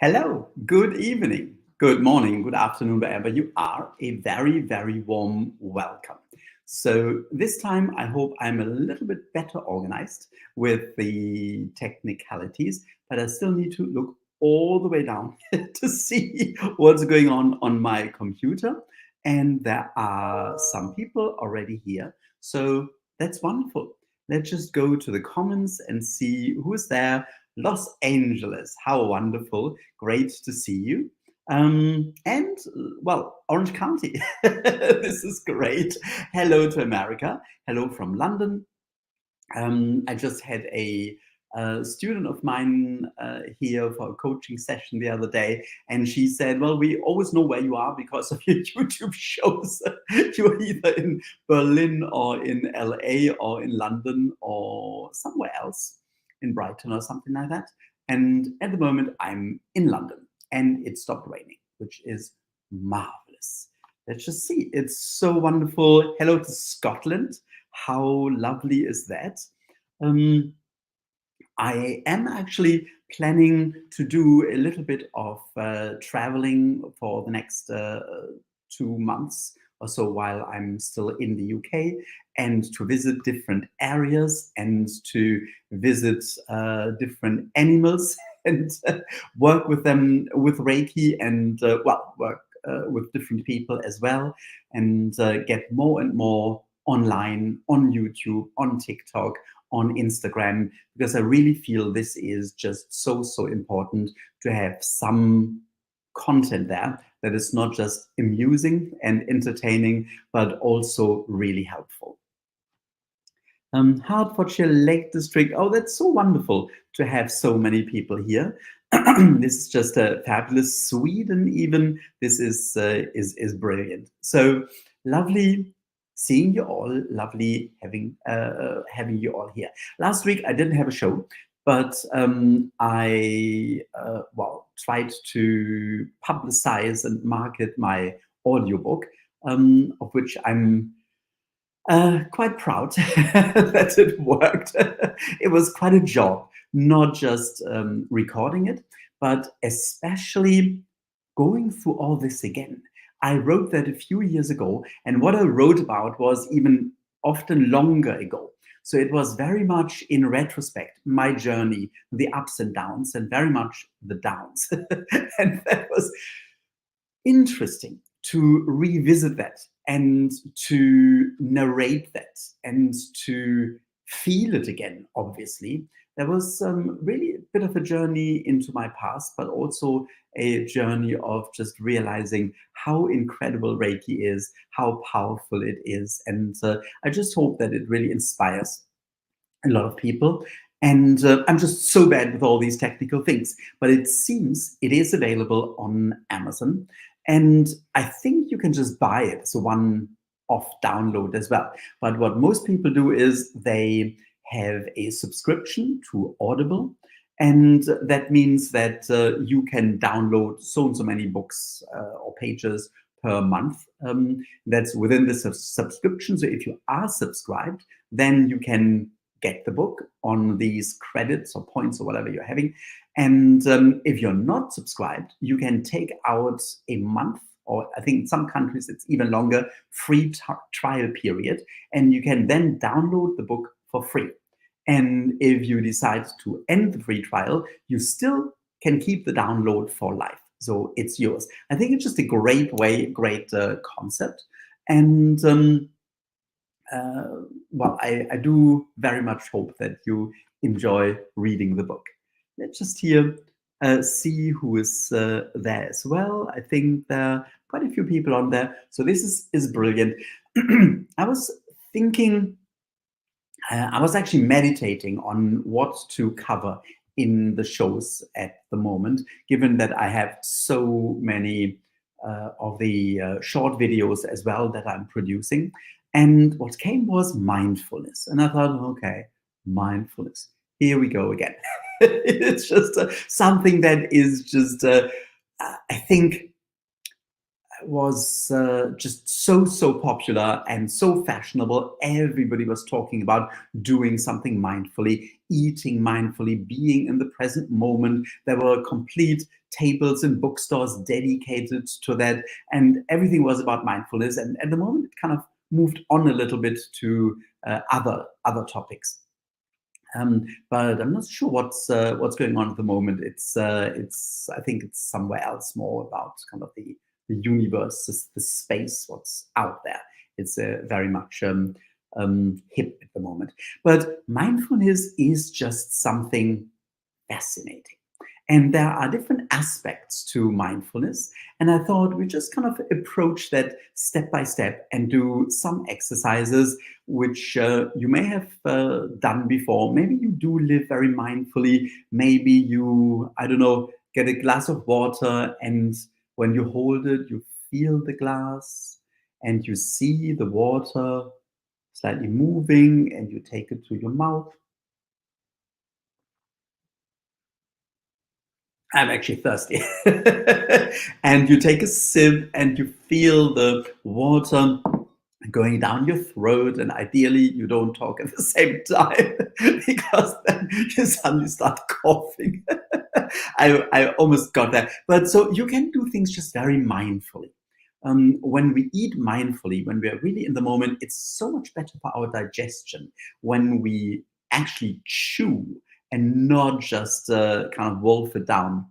Hello, good evening, good morning, good afternoon, wherever you are. A very, very warm welcome. So this time, I hope I'm a little bit better organized with the technicalities, but I still need to look all the way down to see what's going on my computer. And there are some people already here. So that's wonderful. Let's just go to the comments and see who's there. Los Angeles, how wonderful. Great to see you. And well, Orange County, this is great. Hello to America. Hello from London. I just had a student of mine here for a coaching session the other day, and she said, well, we always know where you are because of your YouTube shows. You're either in Berlin or in LA or in London or somewhere else, in Brighton or something like that. And at the moment, I'm in London, and it stopped raining, which is marvelous. Let's just see. It's so wonderful. Hello to Scotland. How lovely is that? I am actually planning to do a little bit of traveling for the next 2 months or so while I'm still in the UK, and to visit different areas and to visit different animals and work with them with Reiki and work with different people as well, and get more and more online, on YouTube, on TikTok, on Instagram, because I really feel this is just so important to have some content there that is not just amusing and entertaining, but also really helpful. Hertfordshire Lake District. Oh, that's so wonderful to have so many people here. This is just a fabulous. Sweden, even this is brilliant. So lovely seeing you all. Lovely having you all here. Last week I didn't have a show, but I tried to publicize and market my audiobook, of which I'm quite proud that it worked. It was quite a job, not just recording it, but especially going through all this again. I wrote that a few years ago, and what I wrote about was even often longer ago. So it was very much in retrospect, my journey, the ups and downs, and very much the downs. And that was interesting to revisit that and to narrate that and to feel it again, obviously. There was really a bit of a journey into my past, but also a journey of just realizing how incredible Reiki is, how powerful it is. And I just hope that it really inspires a lot of people. And I'm just so bad with all these technical things, but it seems it is available on Amazon. And I think you can just buy it as a one-off download as well. But what most people do is they have a subscription to Audible. And that means that you can download so and so many books or pages per month. That's within the subscription. So if you are subscribed, then you can get the book on these credits or points or whatever you're having. And if you're not subscribed, you can take out a month, or I think in some countries it's even longer, free trial period. And you can then download the book for free. And if you decide to end the free trial, you still can keep the download for life. So it's yours. I think it's just a great way, great concept. And I do very much hope that you enjoy reading the book. Let's just here see who is there as well. I think there are quite a few people on there. So this is brilliant. I was thinking, I was actually meditating on what to cover in the shows at the moment, given that I have so many of the short videos as well that I'm producing. And what came was mindfulness. And I thought, okay, mindfulness. Here we go again. It's just something that is just, I think, was just so popular and so fashionable. Everybody was talking about doing something mindfully, eating mindfully, being in the present moment. There were complete tables in bookstores dedicated to that, and everything was about mindfulness. And at the moment, it kind of moved on a little bit to other topics. But I'm not sure what's going on at the moment. It's I think it's somewhere else, more about kind of the universe, the space, what's out there. It's very much hip at the moment. But mindfulness is just something fascinating. And there are different aspects to mindfulness. And I thought we just kind of approach that step by step and do some exercises which you may have done before. Maybe you do live very mindfully. Maybe you, I don't know, get a glass of water, and when you hold it, you feel the glass and you see the water slightly moving, and you take it to your mouth. I'm actually thirsty. And you take a sip and you feel the water going down your throat, and ideally you don't talk at the same time because then you suddenly start coughing. I almost got that. But so you can do things just very mindfully. When we eat mindfully, when we are really in the moment, it's so much better for our digestion when we actually chew and not just kind of wolf it down.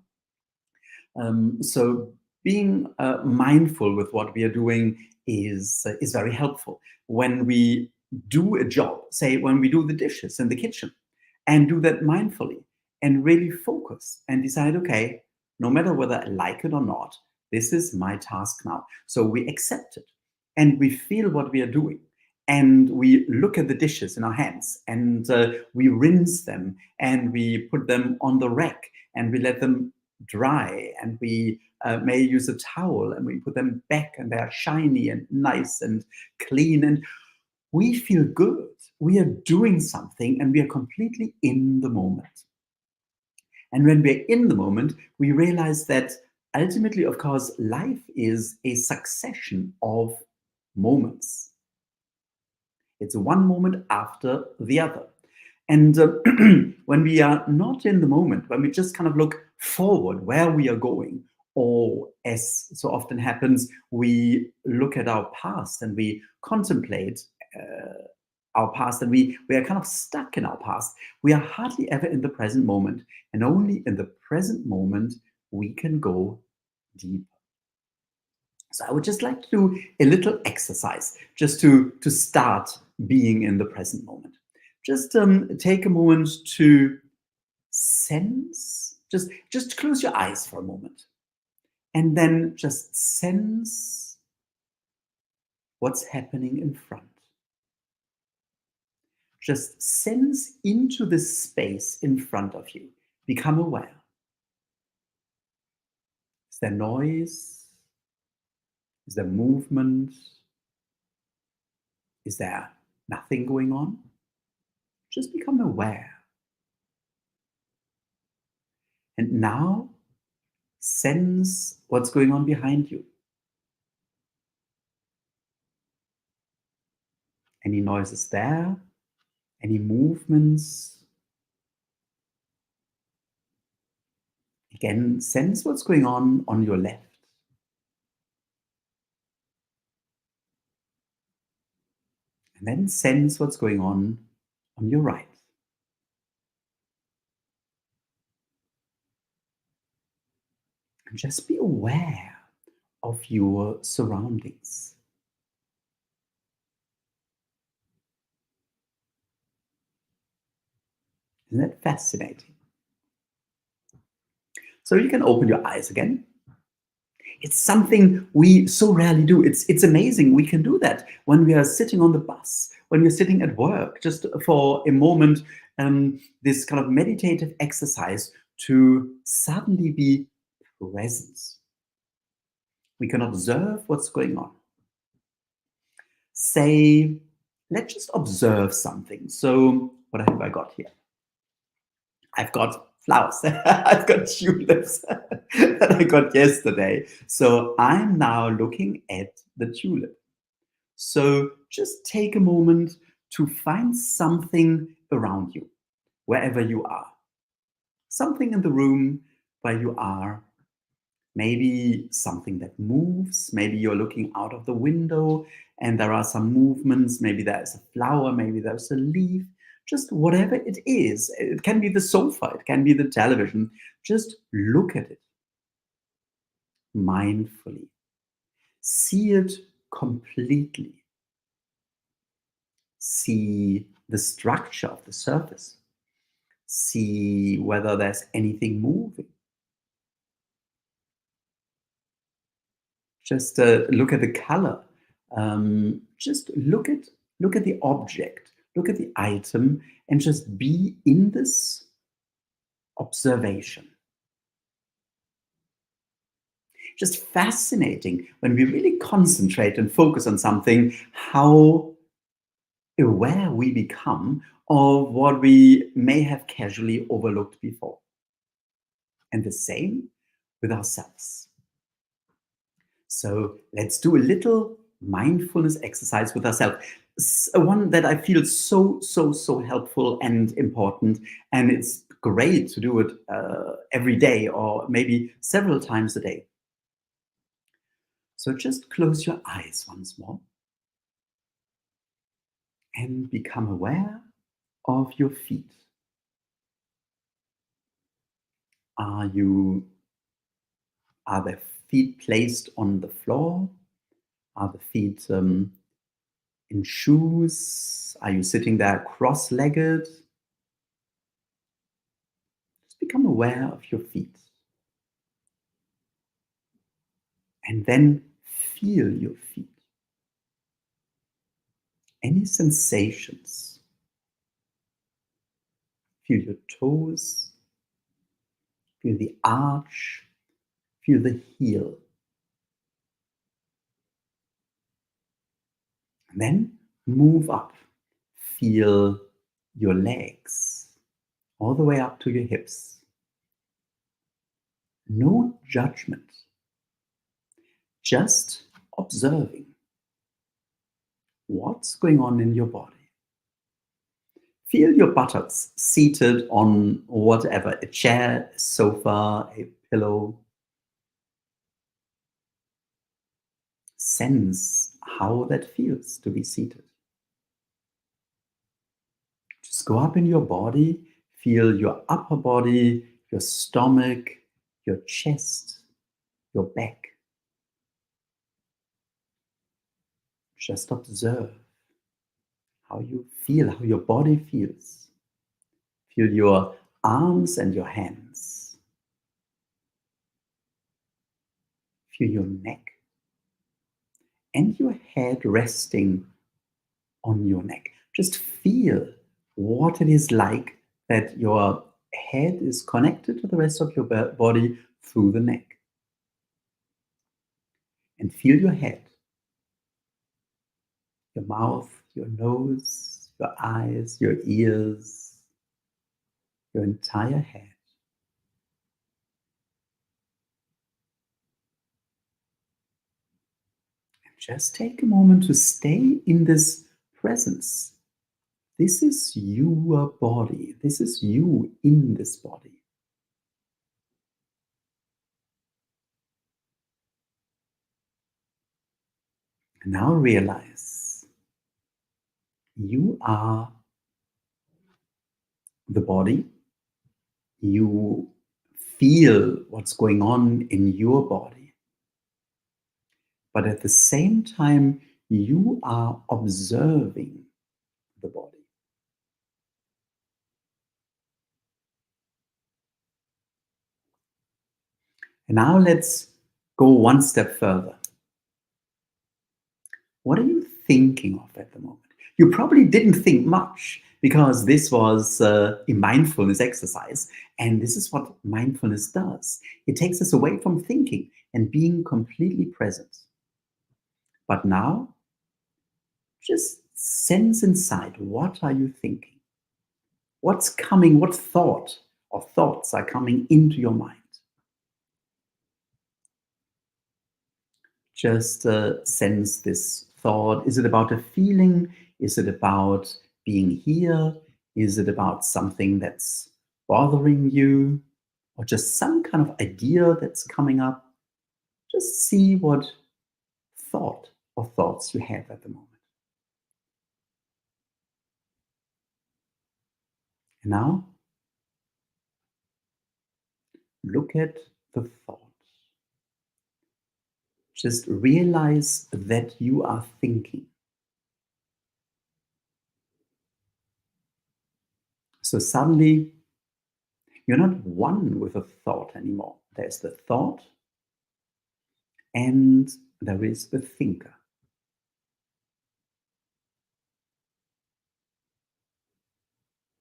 So being mindful with what we are doing is very helpful. When we do a job, say when we do the dishes in the kitchen, and do that mindfully and really focus and decide, okay, no matter whether I like it or not, this is my task now. So we accept it and we feel what we are doing. And we look at the dishes in our hands, and we rinse them, and we put them on the rack, and we let them dry, and we may use a towel, and we put them back, and they are shiny and nice and clean, and we feel good. We are doing something, and we are completely in the moment. And when we're in the moment, we realize that ultimately, of course, life is a succession of moments. It's one moment after the other. And when we are not in the moment, when we just kind of look forward where we are going, or as so often happens, we look at our past and we contemplate our past, and we are kind of stuck in our past. We are hardly ever in the present moment. And only in the present moment we can go deep. So I would just like to do a little exercise just to start being in the present moment. Just take a moment to sense, just close your eyes for a moment, and then just sense what's happening in front. Just sense into the space in front of you. Become aware. Is there noise? Is there movement? Is there nothing going on? Just become aware. And now sense what's going on behind you. Any noises there? Any movements? Again, sense what's going on your left. And then sense what's going on your right. And just be aware of your surroundings. Isn't that fascinating? So you can open your eyes again. It's something we so rarely do. It's amazing we can do that when we are sitting on the bus, when we're sitting at work, just for a moment, this kind of meditative exercise to suddenly be present. We can observe what's going on. Say, let's just observe something. So what have I got here? I've got flowers. I've got tulips that I got yesterday. So I'm now looking at the tulip. So just take a moment to find something around you, wherever you are. Something in the room where you are. Maybe something that moves. Maybe you're looking out of the window and there are some movements. Maybe there's a flower. Maybe there's a leaf. Just whatever it is. It can be the sofa. It can be the television. Just look at it mindfully. See it completely. See the structure of the surface. See whether there's anything moving. Just look at the color. Just look at the object, look at the item, and just be in this observation. Just fascinating when we really concentrate and focus on something, how aware we become of what we may have casually overlooked before. And the same with ourselves. So let's do a little mindfulness exercise with ourselves. One that I feel so helpful and important, and it's great to do it every day or maybe several times a day. So just close your eyes once more and become aware of your feet. Are the feet placed on the floor? Are the feet in shoes? Are you sitting there cross-legged? Just become aware of your feet. And then feel your feet. Any sensations? Feel your toes. Feel the arch. Feel the heel. And then move up. Feel your legs all the way up to your hips. No judgment. Just observing what's going on in your body. Feel your buttocks seated on whatever, a chair, a sofa, a pillow. Sense how that feels to be seated. Just go up in your body, feel your upper body, your stomach, your chest, your back. Just observe how you feel, how your body feels. Feel your arms and your hands. Feel your neck and your head resting on your neck. Just feel what it is like that your head is connected to the rest of your body through the neck. And feel your head, your mouth, your nose, your eyes, your ears, your entire head. And just take a moment to stay in this presence. This is your body. This is you in this body. And now realize you are the body. You feel what's going on in your body. But at the same time, you are observing the body. And now let's go one step further. What are you thinking of at the moment? You probably didn't think much because this was a mindfulness exercise. And this is what mindfulness does. It takes us away from thinking and being completely present. But now, just sense inside, what are you thinking? What's coming? What thought or thoughts are coming into your mind? Just sense this thought. Is it about a feeling? Is it about being here? Is it about something that's bothering you? Or just some kind of idea that's coming up? Just see what thought or thoughts you have at the moment. And now look at the thought. Just realize that you are thinking. So suddenly you're not one with a thought anymore. There's the thought and there is the thinker.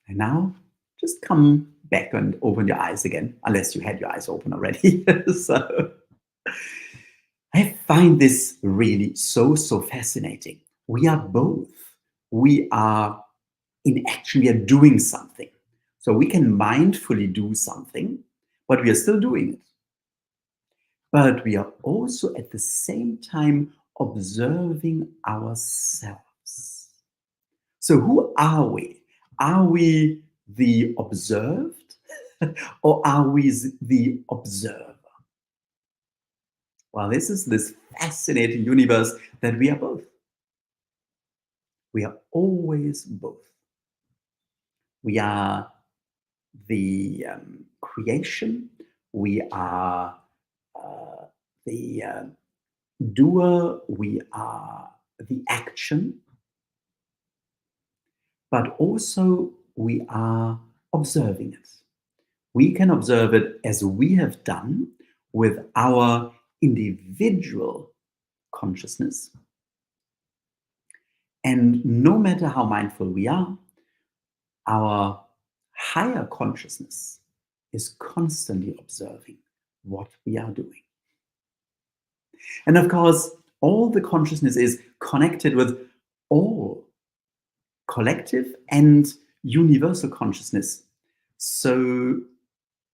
And now just come back and open your eyes again, unless you had your eyes open already. So I find this really so fascinating. We are both. We are in action, we are doing something. So we can mindfully do something, but we are still doing it. But we are also at the same time observing ourselves. So who are we? Are we the observed or are we the observer? Well, this is this fascinating universe that we are both. We are always both. We are the creation, we are uh, the doer, we are the action, but also we are observing it. We can observe it as we have done with our individual consciousness. And no matter how mindful we are, our higher consciousness is constantly observing what we are doing. And of course, all the consciousness is connected with all collective and universal consciousness. So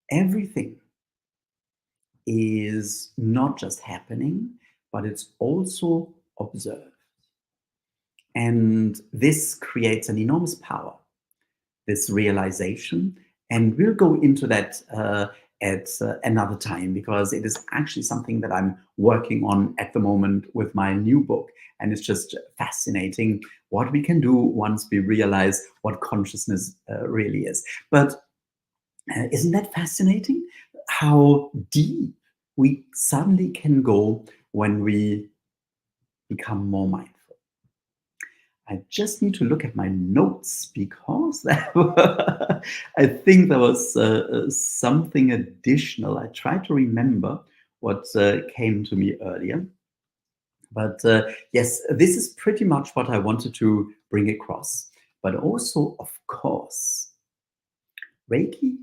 everything is not just happening, but it's also observed. And this creates an enormous power, this realization. And we'll go into that at another time, because it is actually something that I'm working on at the moment with my new book. And it's just fascinating what we can do once we realize what consciousness really is. But isn't that fascinating? How deep we suddenly can go when we become more mindful. I just need to look at my notes because I think there was something additional. I tried to remember what came to me earlier. But yes, this is pretty much what I wanted to bring across. But also, of course, Reiki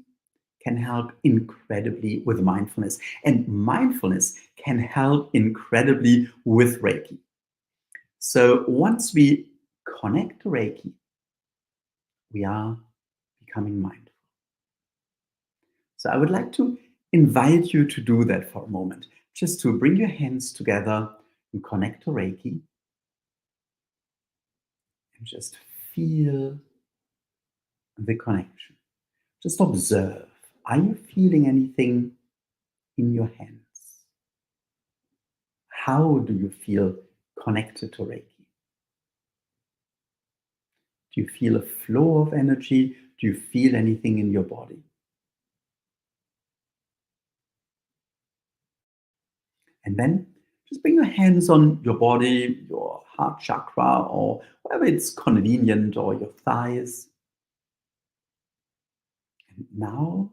can help incredibly with mindfulness, and mindfulness can help incredibly with Reiki. So once we connect to Reiki, we are becoming mindful. So I would like to invite you to do that for a moment, just to bring your hands together and connect to Reiki and just feel the connection. Just observe. Are you feeling anything in your hands? How do you feel connected to Reiki? Do you feel a flow of energy? Do you feel anything in your body? And then just bring your hands on your body, your heart chakra, or wherever it's convenient, or your thighs. And now,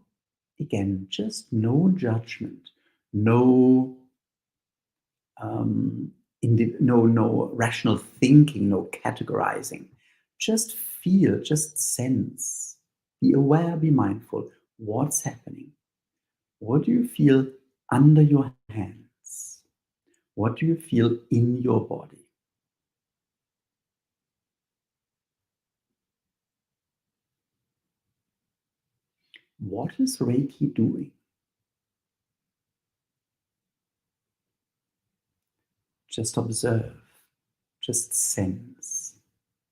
again, just no judgment, no no rational thinking, no categorizing. Just feel, just sense. Be aware, be mindful. What's happening? What do you feel under your hands? What do you feel in your body? What is Reiki doing? Just observe, just sense,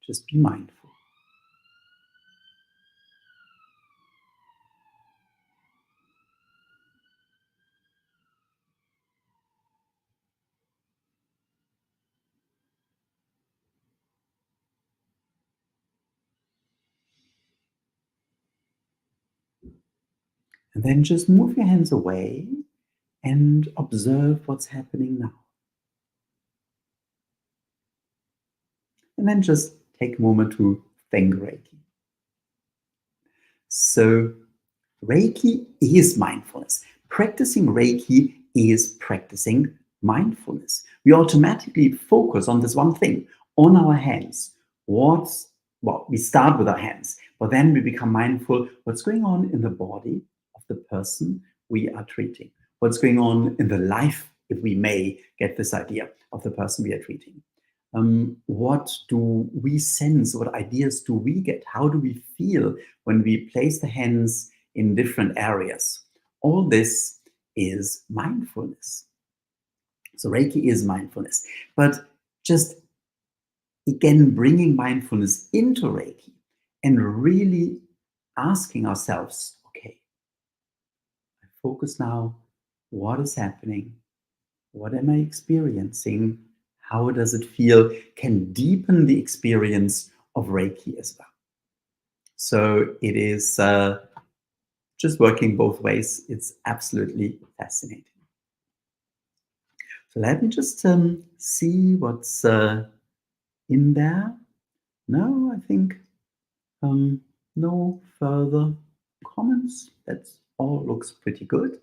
just be mindful. And then just move your hands away and observe what's happening now. And then just take a moment to thank Reiki. So, Reiki is mindfulness. Practicing Reiki is practicing mindfulness. We automatically focus on this one thing, on our hands. We start with our hands, but then we become mindful what's going on in the body of the person we are treating, what's going on in the life, if we may get this idea, of the person we are treating. What do we sense? What ideas do we get? How do we feel when we place the hands in different areas? All this is mindfulness. So Reiki is mindfulness. But just again, bringing mindfulness into Reiki and really asking ourselves, okay, I focus now, what is happening? What am I experiencing? How does it feel? Can deepen the experience of Reiki as well. So it is just working both ways. It's absolutely fascinating. So let me just see what's in there. No, I think no further comments. That all looks pretty good.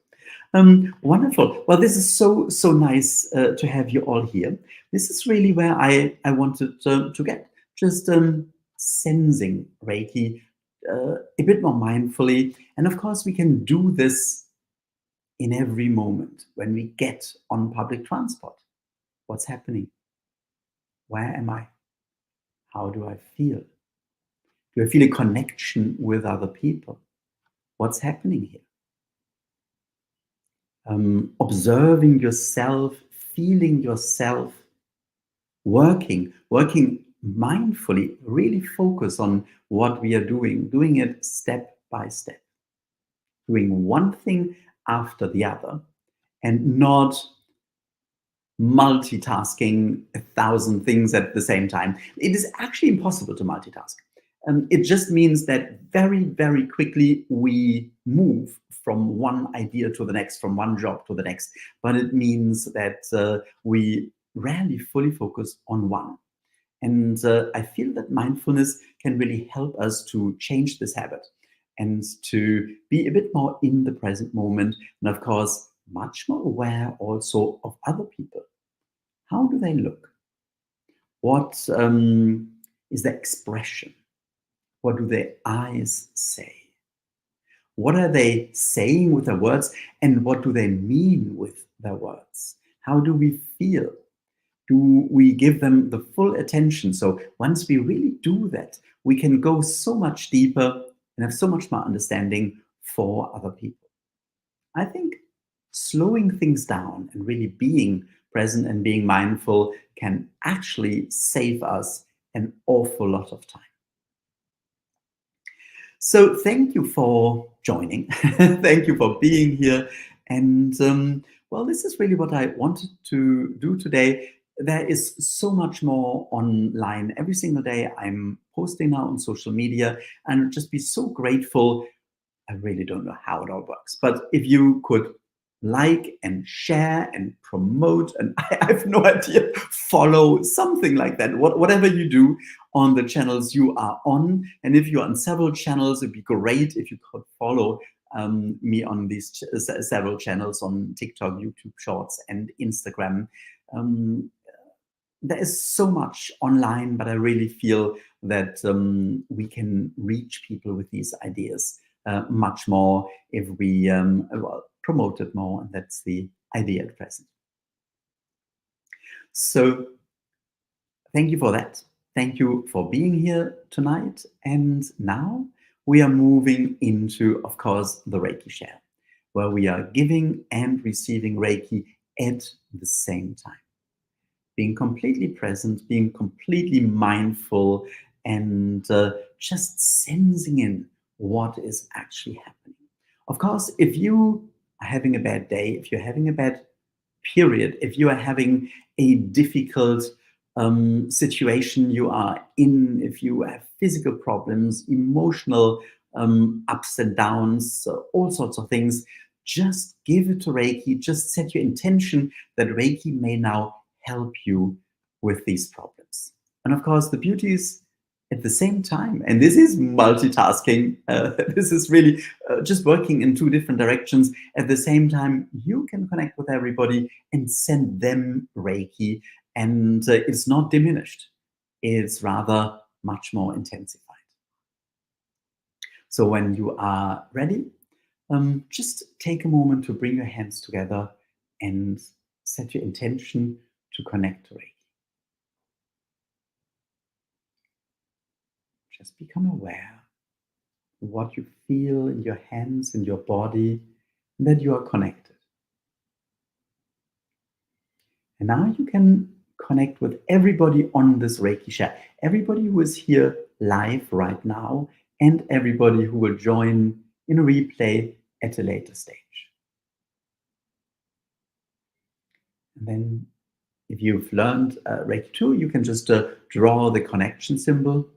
Wonderful. Well, this is so nice to have you all here. This is really where I wanted to get, just sensing Reiki a bit more mindfully. And of course, we can do this in every moment when we get on public transport. What's happening? Where am I? How do I feel? Do I feel a connection with other people? What's happening here? Observing yourself, feeling yourself, working mindfully, really focus on what we are doing it step by step, doing one thing after the other, and not multitasking 1,000 things at the same time. It is actually impossible to multitask. It just means that very, very quickly we move from one idea to the next, from one job to the next. But it means that we rarely fully focus on one. And I feel that mindfulness can really help us to change this habit and to be a bit more in the present moment. And of course, much more aware also of other people. How do they look? What is their expression? What do their eyes say? What are they saying with their words, and what do they mean with their words? How do we feel? Do we give them the full attention? So once we really do that, we can go so much deeper and have so much more understanding for other people. I think slowing things down and really being present and being mindful can actually save us an awful lot of time. So thank you for joining. Thank you for being here. And well, this is really what I wanted to do today. There is so much more online every single day. I'm posting now on social media, and just be so grateful. I really don't know how it all works, but if you could like and share and promote, and I have no idea, follow, something like that, whatever you do on the channels you are on. And if you're on several channels, it'd be great if you could follow me on these several channels on TikTok, YouTube Shorts, and Instagram. There is so much online, but I really feel that we can reach people with these ideas much more if we promote it more, and that's the idea at present. So thank you for that. Thank you for being here tonight. And now we are moving into, of course, the Reiki share, where we are giving and receiving Reiki at the same time. Being completely present, being completely mindful, and just sensing in what is actually happening. Of course, if you are having a bad day, if you're having a bad period, if you are having a difficult situation you are in, if you have physical problems, emotional ups and downs, all sorts of things. Just give it to Reiki. Just set your intention that Reiki may now help you with these problems. And of course, the beauty is at the same time, and this is multitasking, this is really just working in two different directions. At the same time, you can connect with everybody and send them Reiki, and it's not diminished, it's rather much more intensified. So when you are ready, just take a moment to bring your hands together and set your intention to connect to Reiki. Just become aware of what you feel in your hands, in your body, that you are connected. And now you can connect with everybody on this Reiki share, everybody who is here live right now, and everybody who will join in a replay at a later stage. And then if you've learned Reiki 2, you can just draw the connection symbol.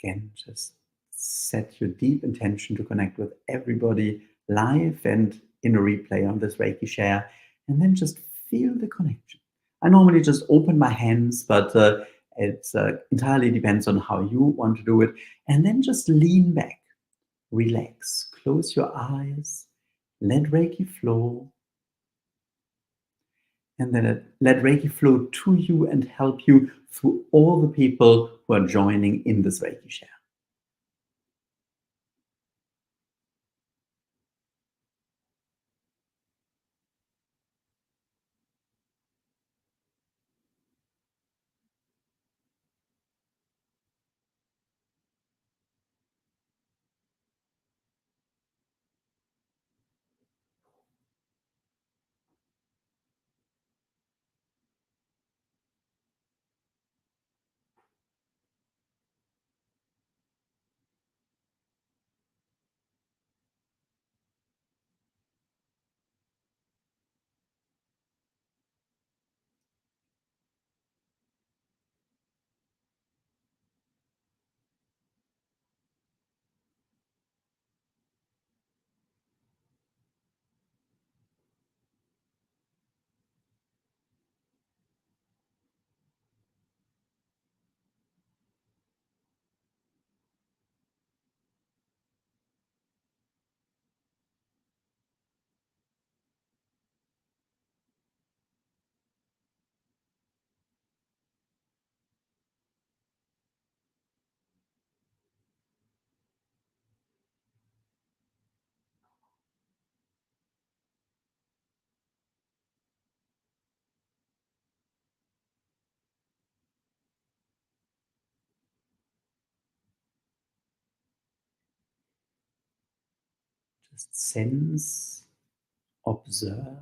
Again, just set your deep intention to connect with everybody live and in a replay on this Reiki share, and then just feel the connection. I normally just open my hands, but it entirely depends on how you want to do it. And then just lean back, relax, close your eyes, let Reiki flow, and then let Reiki flow to you and help you through all the people who are joining in this Reiki share. Just sense, observe,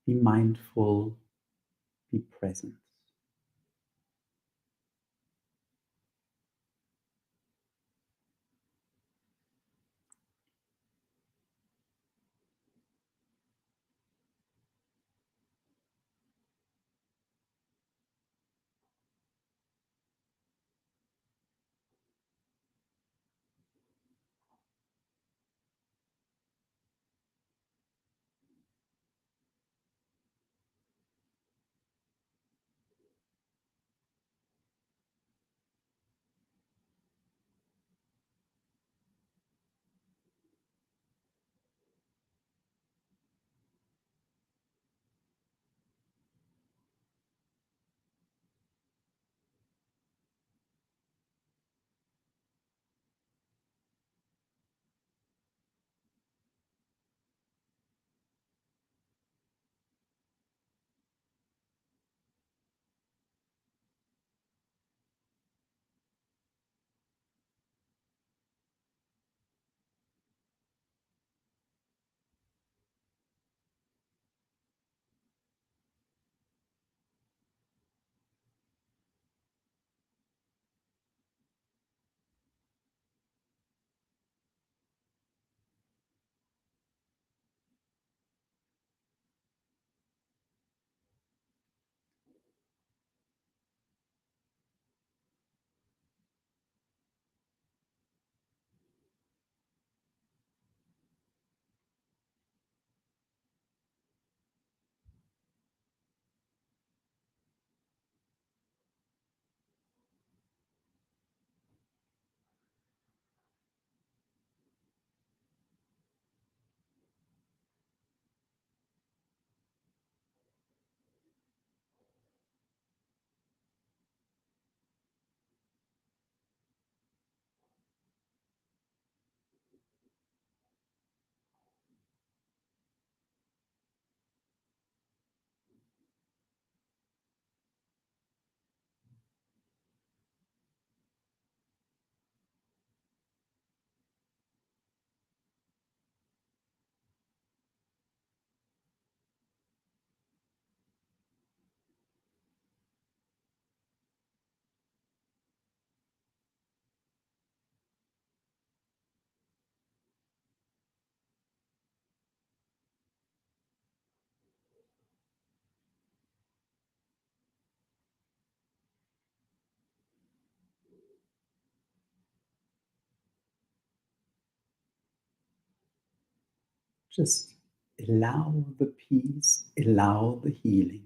be mindful, be present. Just allow the peace, allow the healing.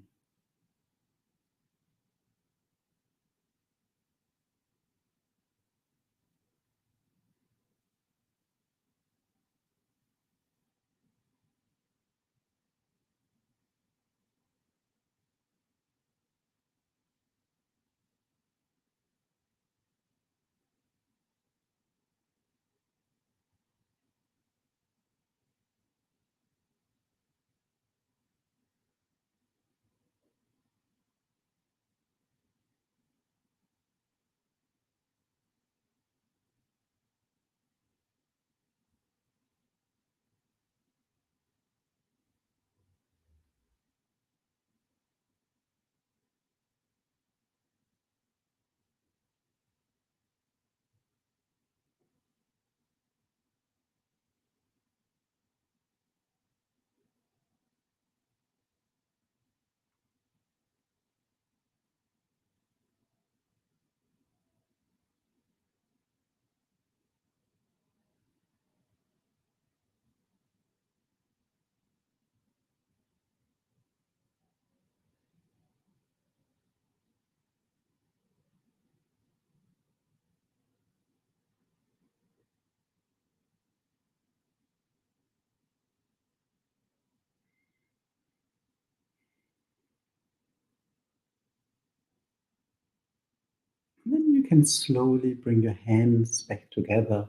And then you can slowly bring your hands back together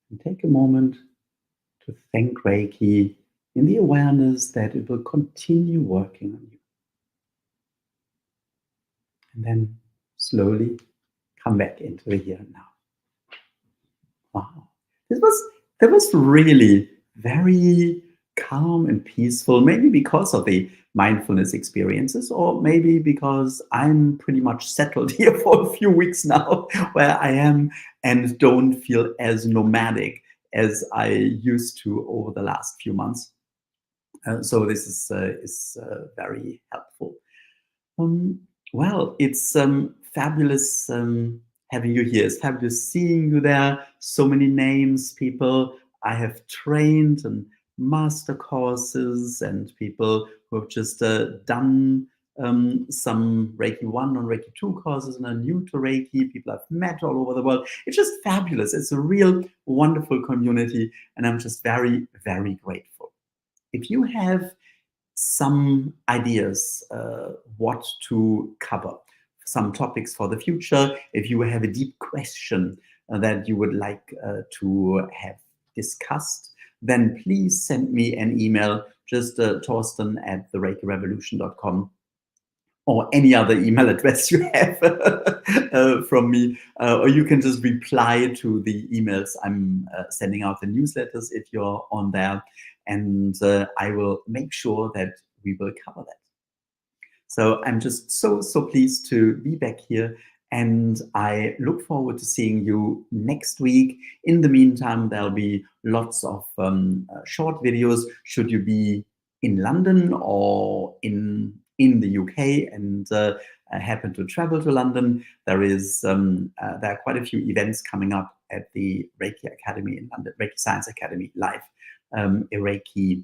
and take a moment to thank Reiki in the awareness that it will continue working on you. And then slowly come back into the here and now. Wow. This was that was really very calm and peaceful, maybe because of the mindfulness experiences, or maybe because I'm pretty much settled here for a few weeks now where I am and don't feel as nomadic as I used to over the last few months. So this is very helpful. Um, well, it's fabulous having you here. It's fabulous seeing you there. So many names, people I have trained and master courses, and people who have just done some Reiki 1 and Reiki 2 courses and are new to Reiki, people I've met all over the world. It's just fabulous. It's a real wonderful community, and I'm just very, very grateful. If you have some ideas what to cover, some topics for the future. If you have a deep question that you would like to have discussed, then please send me an email, just Torsten at thereikirevolution.com, or any other email address you have from me, or you can just reply to the emails I'm sending out, the newsletters, if you're on there, and I will make sure that we will cover that. So I'm just so pleased to be back here, and I look forward to seeing you next week. In the meantime, there'll be lots of short videos. Should you be in London or in the UK and happen to travel to London, there are quite a few events coming up at the Reiki Academy in London, Reiki Science Academy Live, a Reiki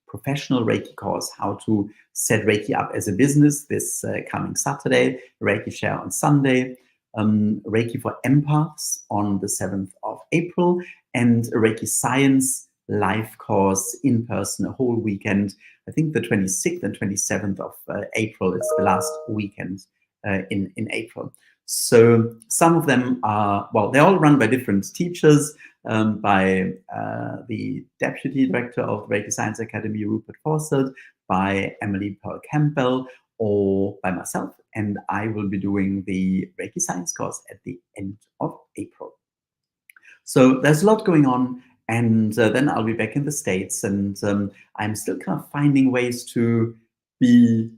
professional Reiki course, how to set Reiki up as a business, this coming Saturday, Reiki Share on Sunday, Reiki for Empaths on the 7th of April, and a Reiki Science live course in person, a whole weekend. I think the 26th and 27th of April is the last weekend in April. So some of them are, well, they're all run by different teachers, by the Deputy Director of the Reiki Science Academy, Rupert Fawcett, by Emily Pearl Campbell, or by myself. And I will be doing the Reiki Science course at the end of April. So there's a lot going on. And then I'll be back in the States, and I'm still kind of finding ways to be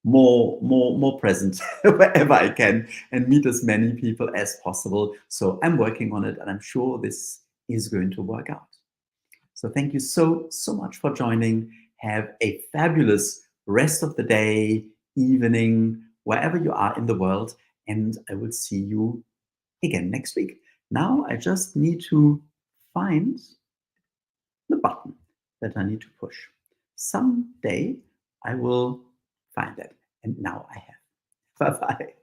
more present wherever I can and meet as many people as possible. So I'm working on it, and I'm sure this is going to work out. So thank you so much for joining. Have a fabulous rest of the day, evening, wherever you are in the world, and I will see you again next week. Now I just need to find the button that I need to push. Someday I will find it. And now I have. Bye bye.